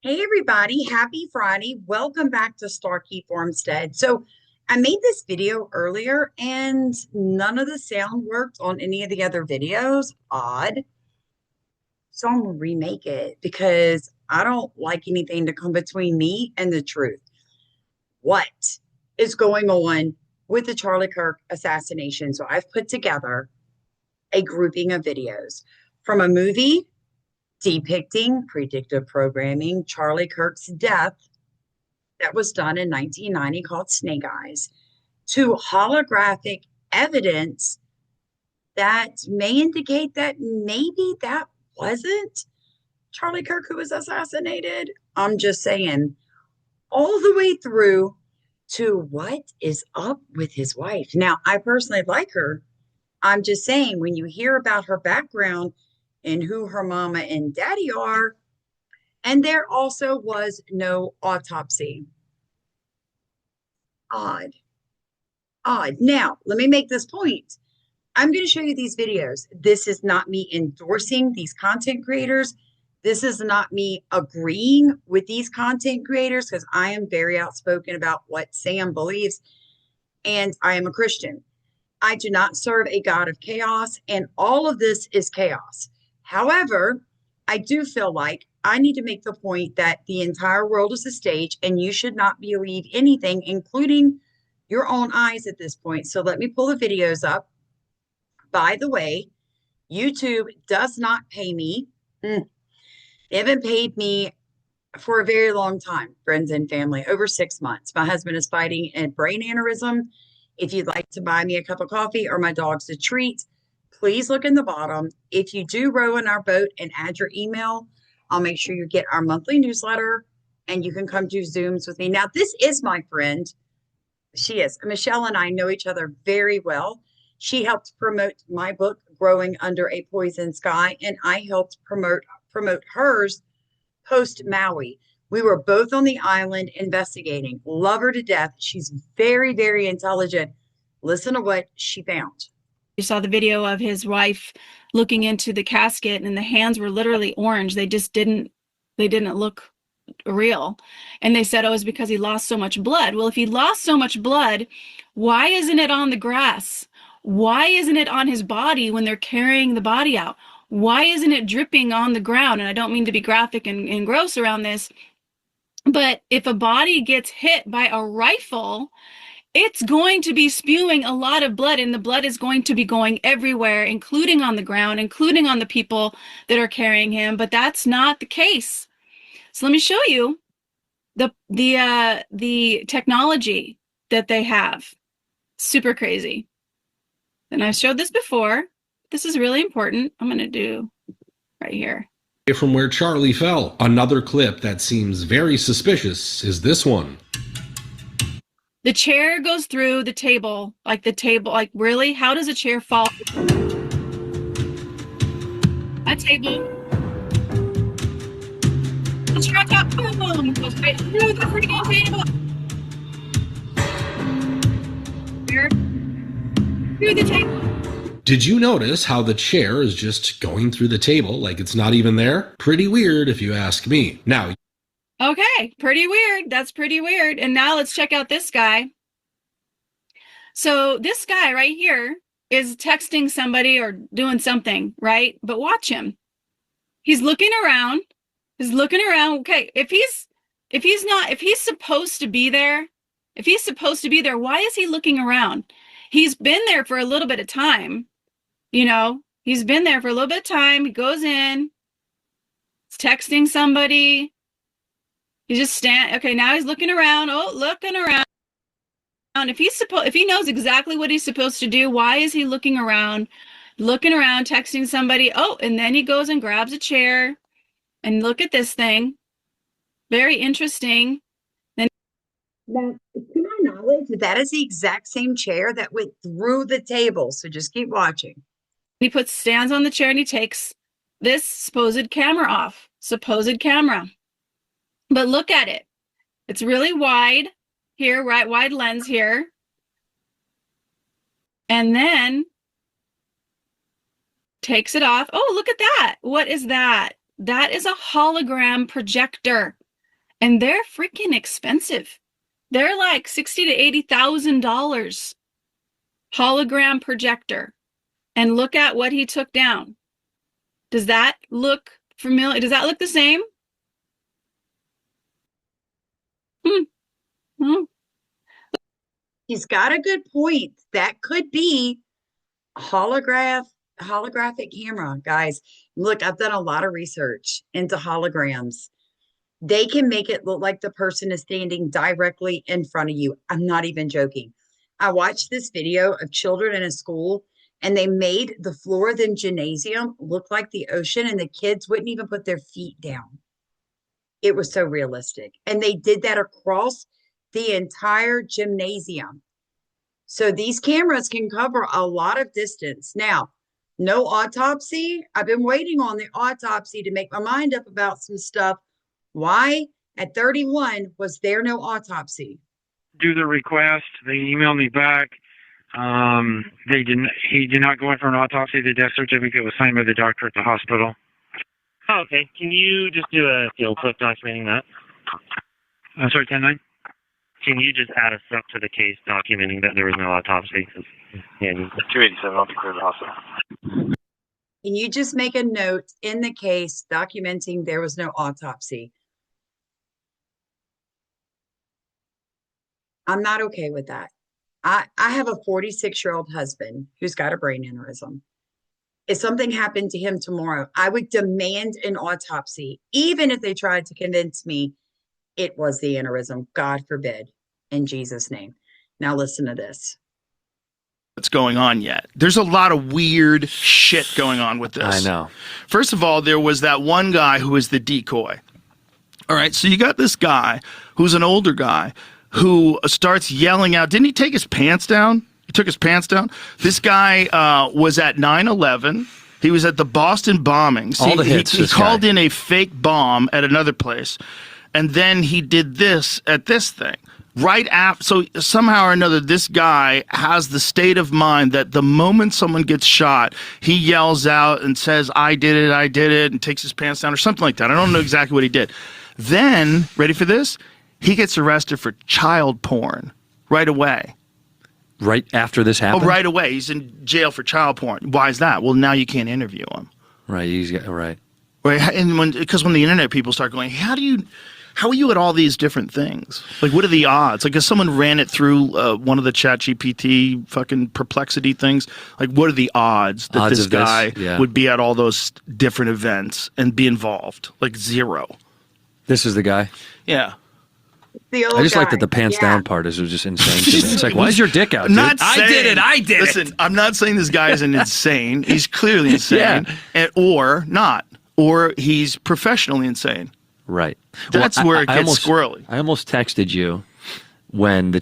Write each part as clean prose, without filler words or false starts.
Hey everybody, happy Friday. Welcome back to Starkey Farmstead. So I made this video earlier and none of the sound worked on any of the other videos. Odd. So I'm gonna remake it because I don't like anything to come between me and the truth. What is going on with the Charlie Kirk assassination? So I've put together a grouping of videos from a movie depicting predictive programming, Charlie Kirk's death that was done in 1990 called Snake Eyes, to holographic evidence that may indicate that maybe that wasn't Charlie Kirk who was assassinated. I'm just saying, all the way through to what is up with his wife. Now, I personally like her. I'm just saying, when you hear about her background and who her mama and daddy are, and there also was no autopsy. Odd. Odd. Now, let me make this point. I'm going to show you these videos. This is not me endorsing these content creators. This is not me agreeing with these content creators because I am very outspoken about what Sam believes, and I am a Christian. I do not serve a God of chaos, and all of this is chaos. However, I do feel like I need to make the point that the entire world is a stage and you should not believe anything, including your own eyes at this point. So let me pull the videos up. By the way, YouTube does not pay me. They haven't paid me for a very long time, friends and family, over 6 months. My husband is fighting a brain aneurysm. If you'd like to buy me a cup of coffee or my dogs a treat, please look in the bottom. If you do row in our boat and add your email, I'll make sure you get our monthly newsletter and you can come do Zooms with me. Now, this is my friend. She is. Michelle and I know each other very well. She helped promote my book, Growing Under a Poison Sky, and I helped promote hers, post Maui. We were both on the island investigating. Love her to death. She's very, very intelligent. Listen to what she found. You saw the video of his wife looking into the casket and the hands were literally orange. They didn't look real. And they said, oh, it's because he lost so much blood. Well, if he lost so much blood, why isn't it on the grass? Why isn't it on his body when they're carrying the body out? Why isn't it dripping on the ground? And I don't mean to be graphic and gross around this, but if a body gets hit by a rifle, it's going to be spewing a lot of blood, and the blood is going to be going everywhere, including on the ground, including on the people that are carrying him. But that's not the case. So let me show you the technology that they have. Super crazy. And I showed this before. This is really important. I'm going to do right here. From where Charlie fell. Another clip that seems very suspicious is this one. The chair goes through the table, like really? How does a chair fall? A table. The chair on top, boom, goes right through the freaking table. Here, through the table. Did you notice how the chair is just going through the table like it's not even there? Pretty weird if you ask me. Now, okay, pretty weird. That's pretty weird. And now let's check out this guy. So this guy right here is texting somebody or doing something, right? But watch him. He's looking around. He's looking around. Okay, if he's supposed to be there, why is he looking around? He's been there for a little bit of time. You know, he's been there for a little bit of time. He goes in, he's texting somebody. He just okay, now he's looking around. Oh, looking around. If he knows exactly what he's supposed to do, why is he looking around, texting somebody? Oh, and then he goes and grabs a chair. And look at this thing. Very interesting. Then now, to my knowledge, that is the exact same chair that went through the table. So just keep watching. He stands on the chair and he takes this supposed camera off. Supposed camera. But look at it. It's really wide here, right? Wide lens here. And then takes it off. Oh, look at that. What is that? That is a hologram projector. and they're freaking expensive. They're like $60,000 to $80,000 hologram projector. And look at what he took down. Does that look familiar? Does that look the same? Hmm. He's got a good point. That could be a holographic camera, guys. Look, I've done a lot of research into holograms. They can make it look like the person is standing directly in front of you. I'm not even joking. I watched this video of children in a school, and they made the floor of the gymnasium look like the ocean, and the kids wouldn't even put their feet down. It was so realistic. And they did that across the entire gymnasium. So these cameras can cover a lot of distance. Now, no autopsy. I've been waiting on the autopsy to make my mind up about some stuff. Why at 31 was there no autopsy? Do the request. They emailed me back. He did not go in for an autopsy. The death certificate was signed by the doctor at the hospital. Oh, okay. Can you just do a field clip documenting that? I'm sorry, 10-9? Can you just add a sub to the case documenting that there was no autopsy? Yeah, 287, I'll be clear to the hospital. Can you just make a note in the case documenting there was no autopsy? I'm not okay with that. I have a 46-year-old husband who's got a brain aneurysm. If something happened to him tomorrow, I would demand an autopsy, even if they tried to convince me it was the aneurysm. God forbid, in Jesus' name. Now listen to this. What's going on yet? There's a lot of weird shit going on with this. I know. First of all, there was that one guy who was the decoy. All right, so you got this guy who's an older guy who starts yelling out. Didn't he take his pants down? He took his pants down. This guy was at 9/11. He was at the Boston bombings. All the hits. He called in a fake bomb at another place, and then he did this at this thing. Right after, so somehow or another, this guy has the state of mind that the moment someone gets shot, he yells out and says, I did it, and takes his pants down or something like that. I don't know exactly what he did. Then, ready for this? He gets arrested for child porn right away. Right after this happened? Oh, right away. He's in jail for child porn. Why is that? Well, now you can't interview him. Right. Right. Right. And because when the internet people start going, how are you at all these different things? Like, what are the odds? Like, if someone ran it through one of the ChatGPT fucking perplexity things, like, what are the odds that this guy would be at all those different events and be involved? Like, zero. This is the guy? Yeah. The old I just guy. like that the pants down part is just insane to me. It's like, why is your dick out, dude? I did it. Listen, I'm not saying this guy is an insane. He's clearly insane. Yeah. Or not. Or he's professionally insane. Right. That's where it gets squirrely. I almost texted you when the...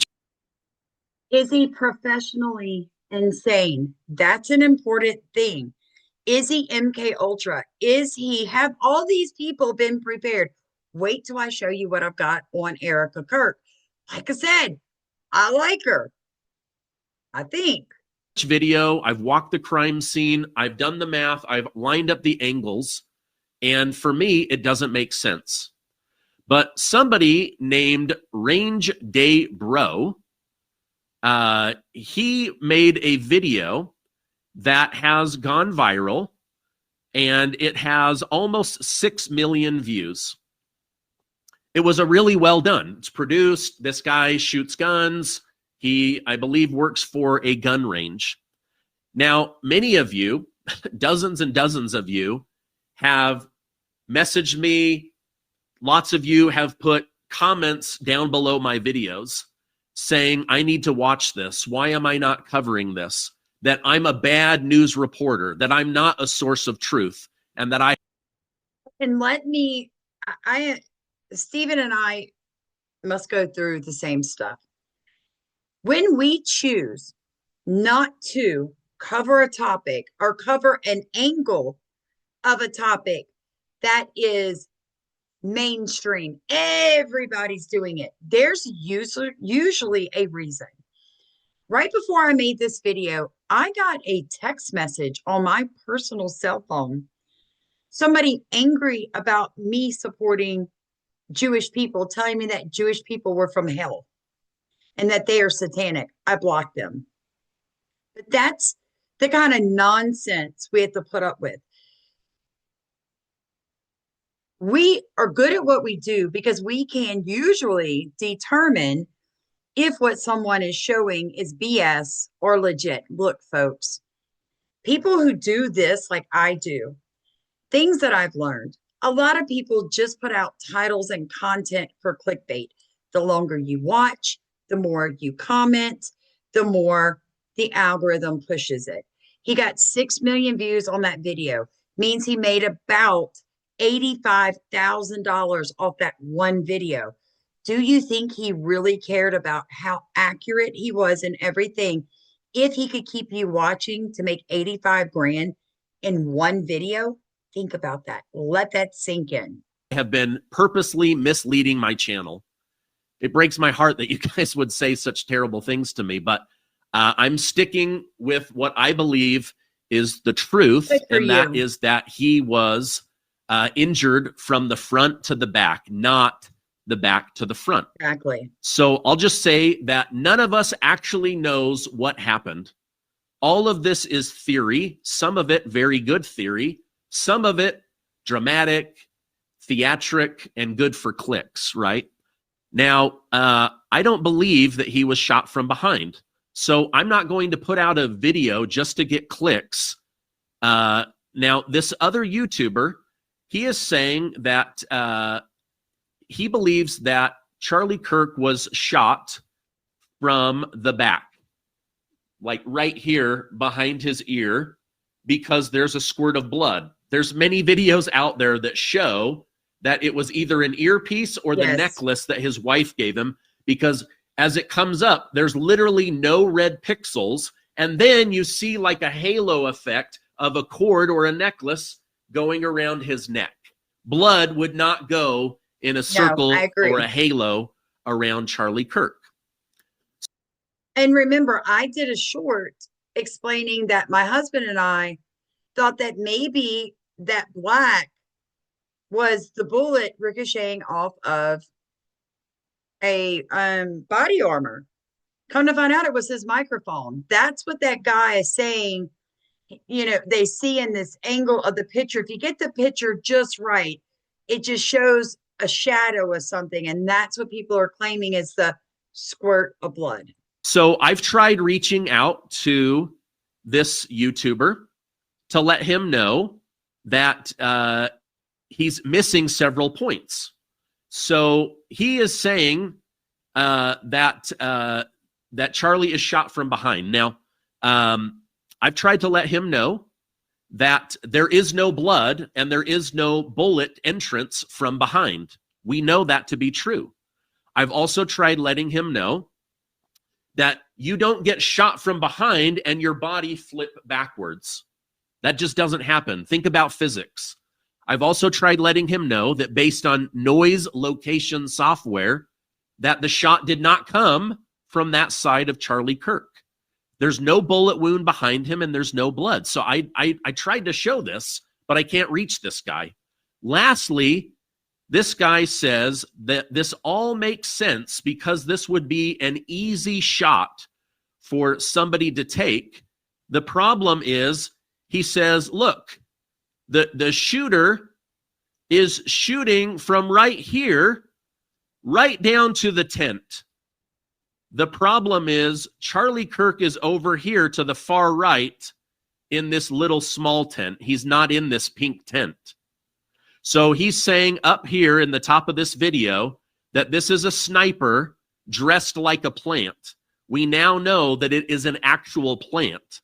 Is he professionally insane? That's an important thing. Is he MK Ultra? Have all these people been prepared? Wait till I show you what I've got on Erica Kirk. Like I said, I like her. I think. Video. I've walked the crime scene. I've done the math. I've lined up the angles. And for me, it doesn't make sense. But somebody named Range Day Bro, he made a video that has gone viral, and it has almost 6 million views. It was a really well done. It's produced. This guy shoots guns. He, I believe, works for a gun range. Now, many of you, dozens and dozens of you, have messaged me. Lots of you have put comments down below my videos saying, I need to watch this. Why am I not covering this? That I'm a bad news reporter, that I'm not a source of truth, and that I... And Stephen and I must go through the same stuff. When we choose not to cover a topic or cover an angle of a topic that is mainstream, everybody's doing it, there's usually a reason. Right before I made this video, I got a text message on my personal cell phone. Somebody angry about me supporting Jewish people telling me that Jewish people were from hell and that they are satanic. I blocked them. But that's the kind of nonsense we have to put up with. We are good at what we do because we can usually determine if what someone is showing is BS or legit. Look, folks, people who do this like I do, things that I've learned, a lot of people just put out titles and content for clickbait. The longer you watch, the more you comment, the more the algorithm pushes it. He got 6 million views on that video, means he made about $85,000 off that one video. Do you think he really cared about how accurate he was in everything if he could keep you watching to make 85 grand in one video? Think about that. Let that sink in. I have been purposely misleading my channel. It breaks my heart that you guys would say such terrible things to me, but I'm sticking with what I believe is the truth, and that is that he was injured from the front to the back, not the back to the front. Exactly. So I'll just say that none of us actually knows what happened. All of this is theory, some of it very good theory, some of it dramatic, theatric, and good for clicks, right? Now, I don't believe that he was shot from behind. So I'm not going to put out a video just to get clicks. Now, this other YouTuber, he is saying that he believes that Charlie Kirk was shot from the back, like right here behind his ear, because there's a squirt of blood. There's many videos out there that show that it was either an earpiece or the necklace that his wife gave him, because as it comes up, there's literally no red pixels. And then you see like a halo effect of a cord or a necklace going around his neck. Blood would not go in a circle or a halo around Charlie Kirk. And remember, I did a short explaining that my husband and I thought that maybe that black was the bullet ricocheting off of a body armor. Come to find out, it was his microphone. That's what that guy is saying. You know, they see in this angle of the picture. If you get the picture just right, it just shows a shadow of something, and that's what people are claiming is the squirt of blood. So I've tried reaching out to this YouTuber to let him know that he's missing several points. So he is saying that Charlie is shot from behind. Now, I've tried to let him know that there is no blood and there is no bullet entrance from behind. We know that to be true. I've also tried letting him know that you don't get shot from behind and your body flip backwards. That just doesn't happen. Think about physics. I've also tried letting him know that based on noise location software, that the shot did not come from that side of Charlie Kirk. There's no bullet wound behind him and there's no blood. So I tried to show this, but I can't reach this guy. Lastly, this guy says that this all makes sense because this would be an easy shot for somebody to take. The problem is, he says, look, the shooter is shooting from right here, right down to the tent. The problem is Charlie Kirk is over here to the far right in this little small tent. He's not in this pink tent. So he's saying up here in the top of this video that this is a sniper dressed like a plant. We now know that it is an actual plant.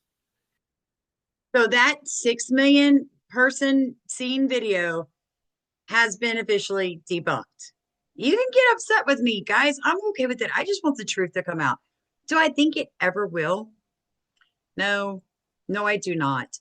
So that 6 million person seen video has been officially debunked. You can get upset with me, guys. I'm okay with it. I just want the truth to come out. Do I think it ever will? No, I do not.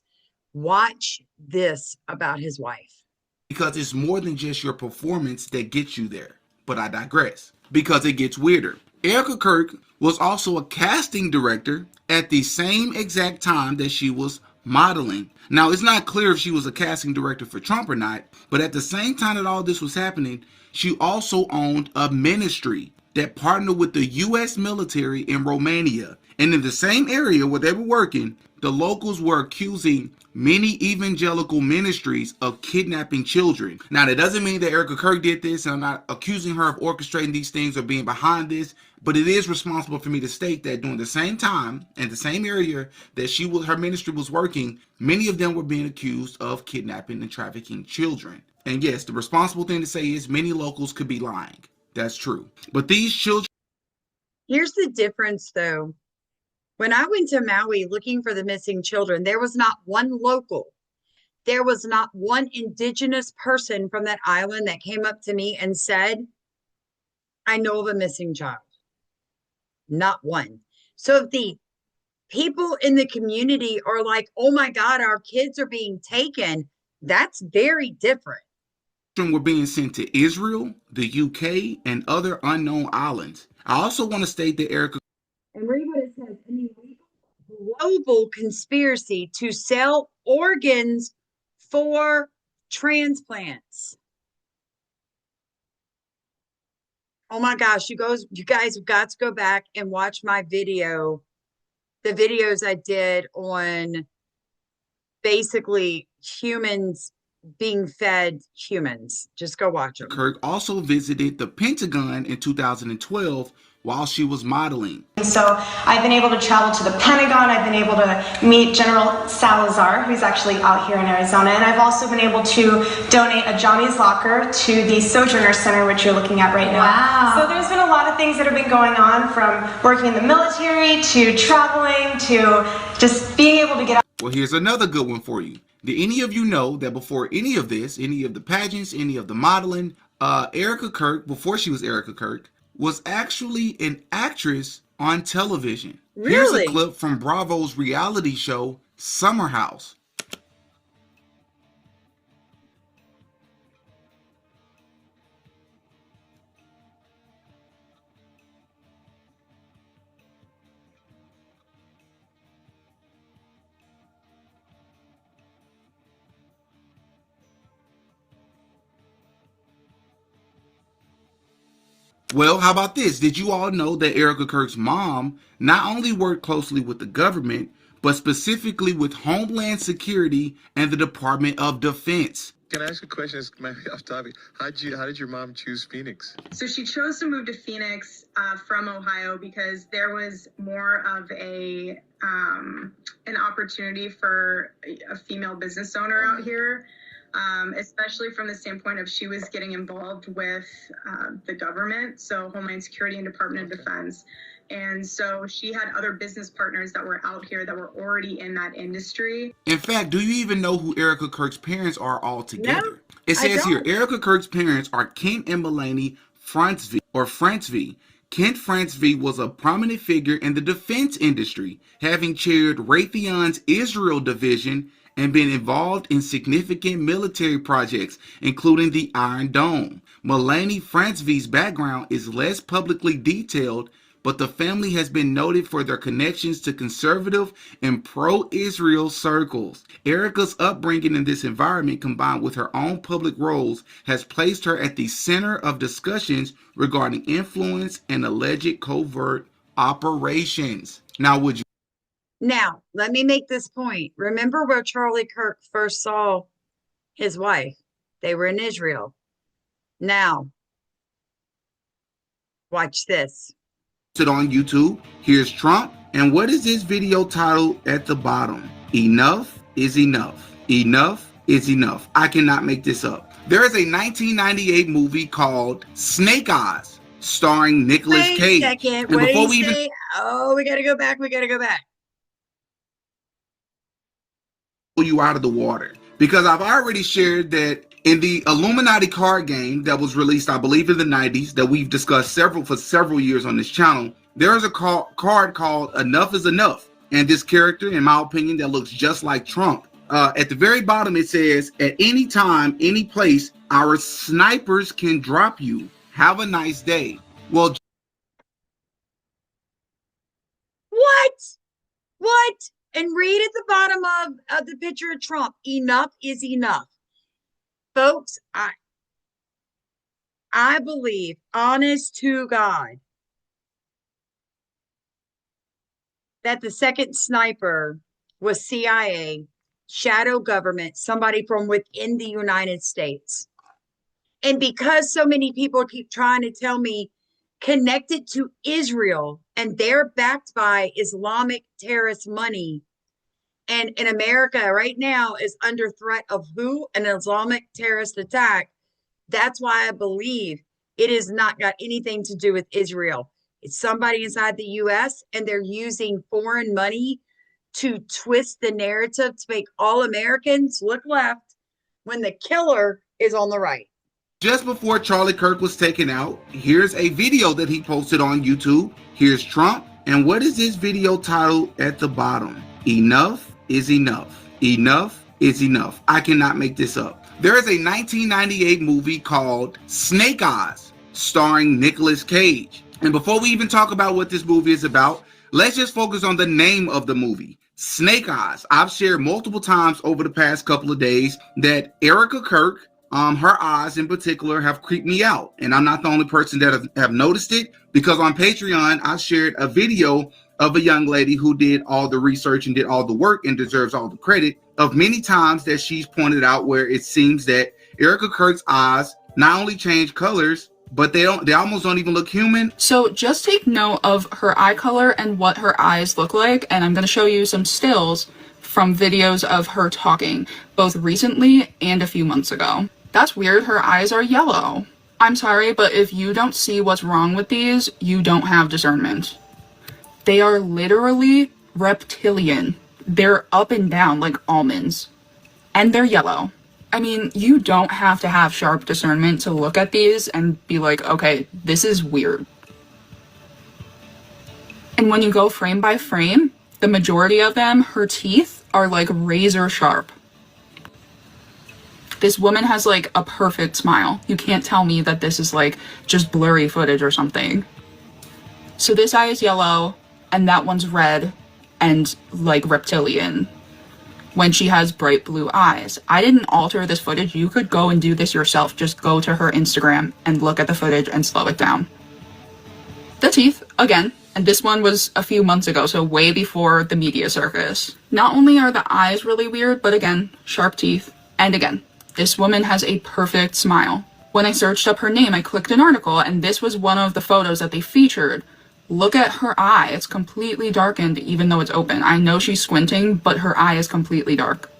Watch this about his wife. Because it's more than just your performance that gets you there. But I digress, because it gets weirder. Erica Kirk was also a casting director at the same exact time that she was modeling. Now, it's not clear if she was a casting director for Trump or not, but at the same time that all this was happening, she also owned a ministry that partnered with the U.S. military in Romania. And in the same area where they were working, the locals were accusing many evangelical ministries of kidnapping children. Now, that doesn't mean that Erica Kirk did this, and I'm not accusing her of orchestrating these things or being behind this, but it is responsible for me to state that during the same time and the same area that her ministry was working, many of them were being accused of kidnapping and trafficking children. And yes, the responsible thing to say is many locals could be lying. That's true. But these children... Here's the difference, though. When I went to Maui looking for the missing children, there was not one local. There was not one indigenous person from that island that came up to me and said, I know of a missing child. Not one. So if the people in the community are like, oh my God, our kids are being taken, that's very different. Were being sent to Israel, the UK, and other unknown islands. I also want to state that Erica... And read what it says. An illegal global conspiracy to sell organs for transplants. Oh my gosh, you guys have got to go back and watch my video, the videos I did on basically humans being fed humans. Just go watch them. Kirk also visited the Pentagon in 2012 while she was modeling. So I've been able to travel to the Pentagon. I've been able to meet General Salazar, who's actually out here in Arizona. And I've also been able to donate a Johnny's Locker to the Sojourner Center, which you're looking at right now. Wow. So there's been a lot of things that have been going on, from working in the military to traveling to just being able to get out. Well, here's another good one for you. Did any of you know that before any of this, any of the pageants, any of the modeling, Erica Kirk, before she was Erica Kirk, was actually an actress on television? Really? Here's a clip from Bravo's reality show, Summer House. Well, how about this? Did you all know that Erica Kirk's mom not only worked closely with the government, but specifically with Homeland Security and the Department of Defense? Can I ask a question? This might be off topic. How did your mom choose Phoenix? So she chose to move to Phoenix from Ohio because there was more of an opportunity for a female business owner out here. Especially from the standpoint of she was getting involved with the government, so Homeland Security and Department of Defense. And so she had other business partners that were out here that were already in that industry. In fact, do you even know who Erica Kirk's parents are all together? No, it says here, Erica Kirk's parents are Kent and Melanie Frantzvie, or Frantzvie. Kent Frantzvie was a prominent figure in the defense industry, having chaired Raytheon's Israel division and been involved in significant military projects, including the Iron Dome. Melanie Frantzvie's background is less publicly detailed, but the family has been noted for their connections to conservative and pro-Israel circles. Erica's upbringing in this environment, combined with her own public roles, has placed her at the center of discussions regarding influence and alleged covert operations. Now, Now, let me make this point. Remember where Charlie Kirk first saw his wife? They were in Israel. Now, watch this. On YouTube, here's Trump. And what is this video titled at the bottom? Enough is enough. Enough is enough. I cannot make this up. There is a 1998 movie called Snake Eyes, starring Nicolas Cage. Wait a second. And before we even... Oh, we got to go back. We got to go back. You out of the water, because I've already shared that in the Illuminati card game that was released, I believe, in the 90s, that we've discussed for several years on this channel, there is a card called Enough is Enough. And this character, in my opinion, that looks just like Trump. At the very bottom, it says, at any time, any place, our snipers can drop you. Have a nice day. Well, what? And read at the bottom of the picture of Trump. Enough is enough. Folks, I believe, honest to God, that the second sniper was CIA, shadow government, somebody from within the United States. And because so many people keep trying to tell me connected to Israel and they're backed by Islamic terrorist money, and in America right now is under threat of who? An Islamic terrorist attack. That's why I believe it has not got anything to do with Israel. It's somebody inside the US, and they're using foreign money to twist the narrative to make all Americans look left when the killer is on the right. Just before Charlie Kirk was taken out, here's a video that he posted on YouTube. Here's Trump. And what is this video titled at the bottom? Enough is enough. Enough is enough. I cannot make this up. There is a 1998 movie called Snake Eyes, starring Nicolas Cage. And before we even talk about what this movie is about, let's just focus on the name of the movie, Snake Eyes. I've shared multiple times over the past couple of days that Erica Kirk, her eyes in particular, have creeped me out. And I'm not the only person that have noticed it, because on Patreon, I shared a video of a young lady who did all the research and did all the work and deserves all the credit of many times that she's pointed out where it seems that Erica Kirk's eyes not only change colors, but they almost don't even look human. So just take note of her eye color and what her eyes look like, and I'm going to show you some stills from videos of her talking, both recently and a few months ago. That's weird, her eyes are yellow. I'm sorry, but if you don't see what's wrong with these, you don't have discernment. They are literally reptilian. They're up and down like almonds, and they're yellow. I mean, you don't have to have sharp discernment to look at these and be like, okay, this is weird. And when you go frame by frame, the majority of them, her teeth are like razor sharp. This woman has like a perfect smile. You can't tell me that this is like just blurry footage or something. So this eye is yellow and that one's red and like reptilian when she has bright blue eyes. I didn't alter this footage. You could go and do this yourself. Just go to her Instagram and look at the footage and slow it down. The teeth, again, and this one was a few months ago, so way before the media circus. Not only are the eyes really weird, but again, sharp teeth. And again, this woman has a perfect smile. When I searched up her name, I clicked an article, and this was one of the photos that they featured. Look at her eye. It's completely darkened even though it's open. I know she's squinting, but her eye is completely dark.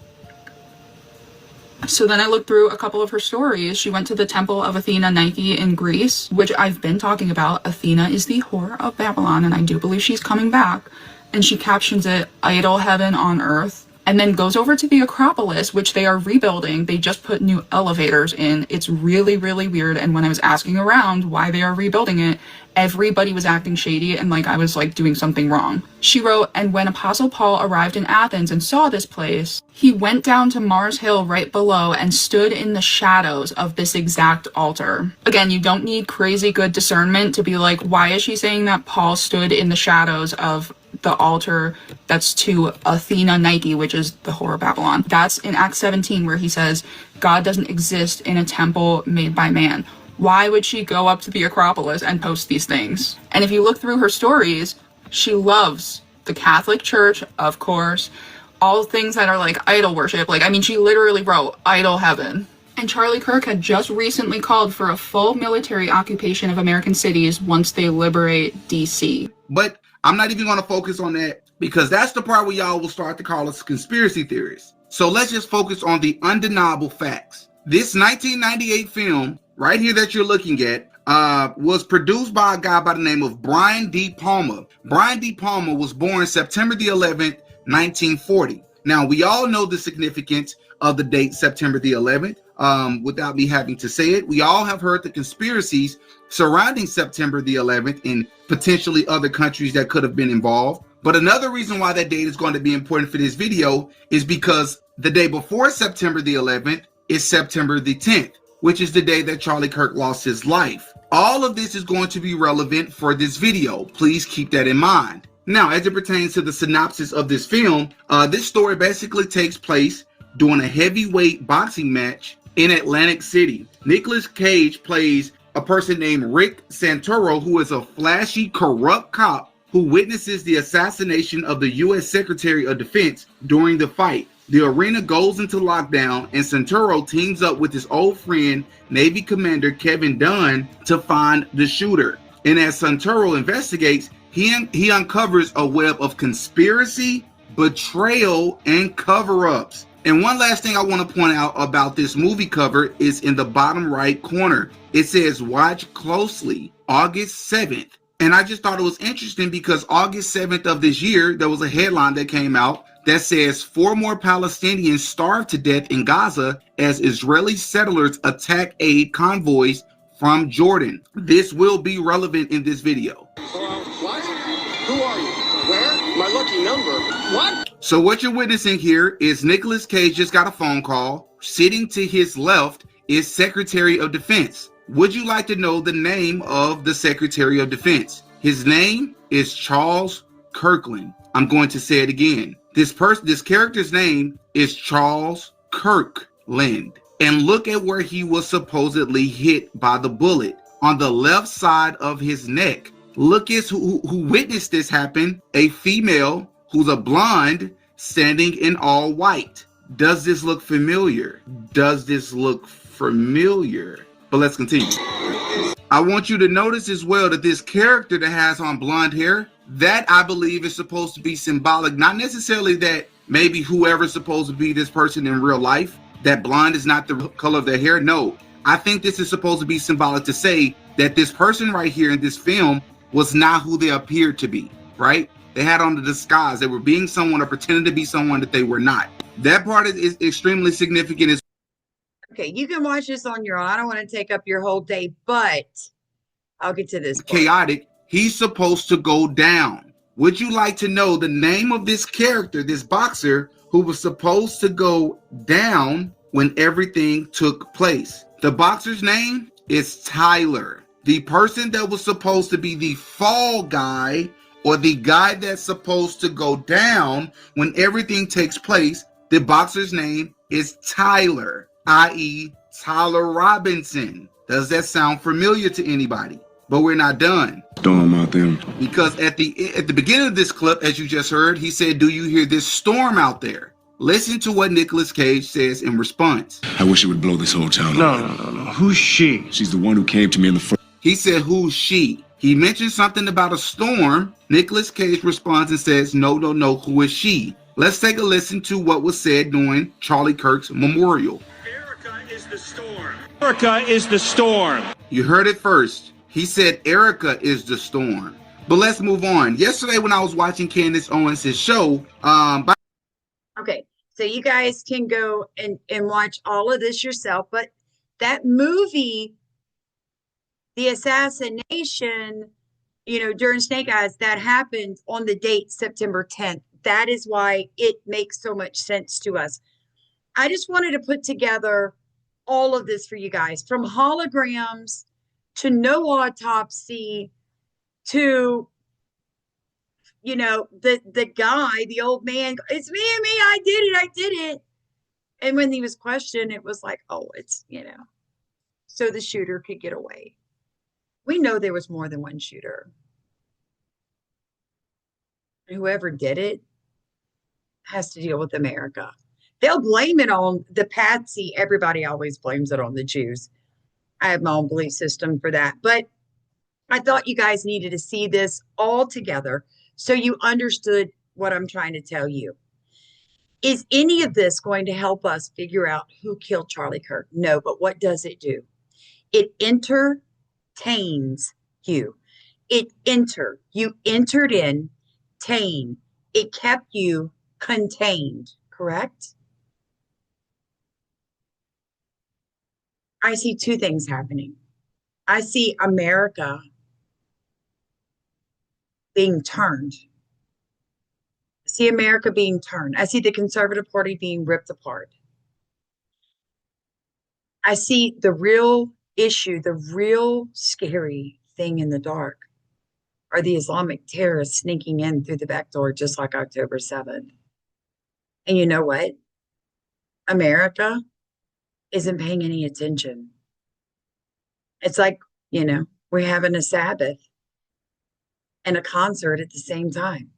So then I looked through a couple of her stories. She went to the temple of Athena Nike in Greece, which I've been talking about. Athena is the whore of Babylon, and I do believe she's coming back. And she captions it, idol heaven on earth. And then goes over to the Acropolis, which they are rebuilding. They just put new elevators in. It's really, really weird. And when I was asking around why they are rebuilding it, everybody was acting shady and like I was like doing something wrong. She wrote, and when Apostle Paul arrived in Athens and saw this place, he went down to Mars Hill right below and stood in the shadows of this exact altar. Again, you don't need crazy good discernment to be like, why is she saying that Paul stood in the shadows of the altar that's to Athena Nike, which is the whore of Babylon? That's in Acts 17 where he says, God doesn't exist in a temple made by man. Why would she go up to the Acropolis and post these things? And if you look through her stories, she loves the Catholic Church, of course, all things that are like idol worship. Like, I mean, she literally wrote idol heaven. And Charlie Kirk had just recently called for a full military occupation of American cities once they liberate DC. But I'm not even going to focus on that because that's the part where y'all will start to call us conspiracy theorists. So let's just focus on the undeniable facts. This 1998 film right here that you're looking at was produced by a guy by the name of Brian D. Palmer. Brian D. Palmer was born September the 11th, 1940. Now, we all know the significance of the date September the 11th without me having to say it. We all have heard the conspiracies surrounding September the 11th and potentially other countries that could have been involved. But another reason why that date is going to be important for this video is because the day before September the 11th is September the 10th, which is the day that Charlie Kirk lost his life. All of this is going to be relevant for this video. Please keep that in mind. Now, as it pertains to the synopsis of this film, this story basically takes place during a heavyweight boxing match in Atlantic City. Nicolas Cage plays a person named Rick Santoro, who is a flashy, corrupt cop who witnesses the assassination of the U.S. Secretary of Defense during the fight. The arena goes into lockdown, and Santoro teams up with his old friend, Navy Commander Kevin Dunn, to find the shooter. And as Santoro investigates, he uncovers a web of conspiracy, betrayal, and cover-ups. And one last thing I want to point out about this movie cover is in the bottom right corner. It says, "Watch closely, August 7th." And I just thought it was interesting because August 7th of this year, there was a headline that came out that says 4 more Palestinians starved to death in Gaza as Israeli settlers attack aid convoys from Jordan. This will be relevant in this video. What? Who are you? Where? My lucky number. What? So what you're witnessing here is Nicolas Cage just got a phone call. Sitting to his left is Secretary of Defense. Would you like to know the name of the Secretary of Defense? His name is Charles Kirkland. I'm going to say it again. This character's name is Charles Kirkland. And look at where he was supposedly hit by the bullet. On the left side of his neck. Look at who witnessed this happen. A female who's a blonde standing in all white. Does this look familiar? Does this look familiar? But let's continue. I want you to notice as well that this character that has on blonde hair, that I believe is supposed to be symbolic. Not necessarily that maybe whoever's supposed to be this person in real life, that blonde is not the color of their hair. No, I think this is supposed to be symbolic to say that this person right here in this film was not who they appeared to be, right? They had on the disguise. They were being someone or pretending to be someone that they were not. That part is extremely significant. Okay, you can watch this on your own. I don't want to take up your whole day, but I'll get to this part. Chaotic. He's supposed to go down. Would you like to know the name of this character, this boxer, who was supposed to go down when everything took place? The boxer's name is Tyler. The person that was supposed to be the fall guy, or the guy that's supposed to go down when everything takes place, the boxer's name is Tyler, i.e. Tyler Robinson. Does that sound familiar to anybody? But we're not done. Storm out there. Because at the beginning of this clip, as you just heard, he said, "Do you hear this storm out there?" Listen to what Nicolas Cage says in response. I wish it would blow this whole town up. No. Who's she? She's the one who came to me in the first. He said, "Who's she?" He mentioned something about a storm. Nicolas Cage responds and says, no, who is she? Let's take a listen to what was said during Charlie Kirk's memorial. Erica is the storm. Erica is the storm. You heard it first. He said Erica is the storm. But let's move on. Yesterday when I was watching Candace Owens' show, Okay, so you guys can go and watch all of this yourself, but that movie, The Assassination, during Snake Eyes, that happened on the date September 10th. That is why it makes so much sense to us. I just wanted to put together all of this for you guys, from holograms to no autopsy to, the guy, the old man, "It's me, I did it. And when he was questioned, it was like, oh, it's, so the shooter could get away. We know there was more than one shooter. Whoever did it has to deal with America. They'll blame it on the patsy. Everybody always blames it on the Jews. I have my own belief system for that. But I thought you guys needed to see this all together so you understood what I'm trying to tell you. Is any of this going to help us figure out who killed Charlie Kirk? No, but what does it do? It entertains you. You entered in, tain. It kept you contained, correct? I see two things happening. I see America being turned. I see America being turned. I see the conservative party being ripped apart. I see the real issue, the real scary thing in the dark. are the Islamic terrorists sneaking in through the back door just like October 7th. And you know what? America isn't paying any attention. It's like, we're having a Sabbath and a concert at the same time.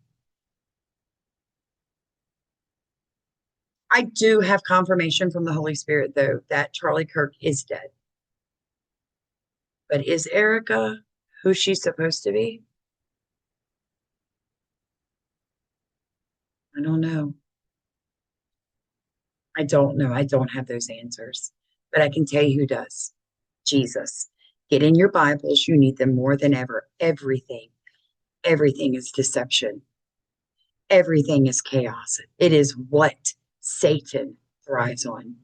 I do have confirmation from the Holy Spirit, though, that Charlie Kirk is dead. But is Erica who she's supposed to be? I don't know. I don't know. I don't have those answers. But I can tell you who does. Jesus. Get in your Bibles. You need them more than ever. Everything is deception. Everything is chaos. It is what Satan thrives on.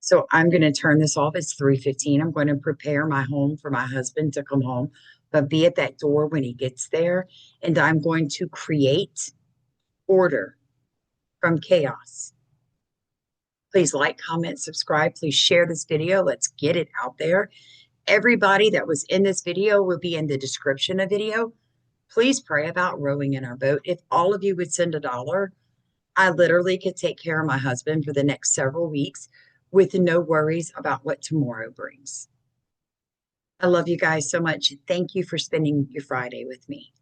So I'm going to turn this off. It's 3:15. I'm going to prepare my home for my husband to come home, but be at that door when he gets there. And I'm going to create order from chaos. Please like, comment, subscribe. Please share this video. Let's get it out there. Everybody that was in this video will be in the description of video. Please pray about rowing in our boat. If all of you would send $1, I literally could take care of my husband for the next several weeks with no worries about what tomorrow brings. I love you guys so much. Thank you for spending your Friday with me.